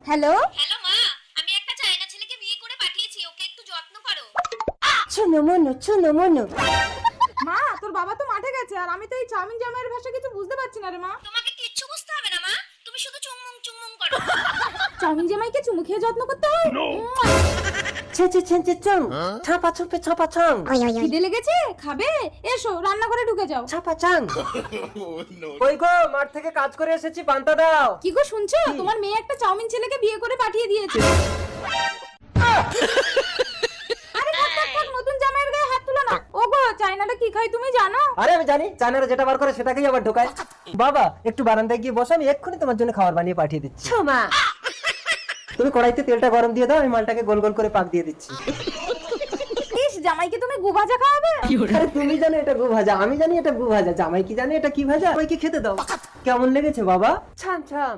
Hello hello মা, আমি একটা চায়না ছেলেকে বিয়ে করে পাঠিয়েছি, ওকে একটু যত্ন করো। চুনো মনো চুনো মনো। মা, তোর বাবা তো মাঠে গেছে আর আমি তো এই চাউমিন জামাইয়ের ভাষা কিছু বুঝতে পারছি না রে মা। তোমাকে কিচ্ছু বুঝতে হবে না মা, তুমি শুধু চুমুং চুমুং করো। চাউমিন জামাইকে চুমু খেয়ে যত্ন করতে হয়? ছেঁচে ছেঁচে চং ছাপা ছুপে ছাপা ছং খিদে লেগেছে? খাবে? এসো রান্নাঘরে ঢুকে যাও। ছাপা চাং। ওই গো, মাঠ থেকে কাজ করে এসেছি, পান্তা দাও। কি গো শুনছো? তোমার মেয়ে একটা চাউমিন ছেলেকে বিয়ে করে পাঠিয়ে দিয়েছে। আরে থাক, থাক, থাক, নতুন জামাইয়ের গায়ে হাত তুলো না। ওগো, চায়নাটা কি খায় তুমি জানো? আরে আমি জানি, চায়নারা যেটা বার করে সেটাকেই আবার ঢোকায়। বাবা একটু বারান্দায় গিয়ে বসো, আমি এক্ষুনি তোমার জন্য খাবার বানিয়ে পাঠিয়ে দিচ্ছি। ছোমা তুমি কড়াইতে তেলটা গরম দিয়ে দাও, আমি মালটাকে গোল গোল করে পাক দিয়ে দিচ্ছি। ইস, জামাইকে তুমি গু ভাজা খাওয়াবে? আরে তুমি জানো এটা গু ভাজা, আমি জানি এটা গু ভাজা, জামাই কি জানে এটা কি ভাজা? ওই কি খেতে দাও। কেমন লেগেছে বাবা? ছাম ছাম।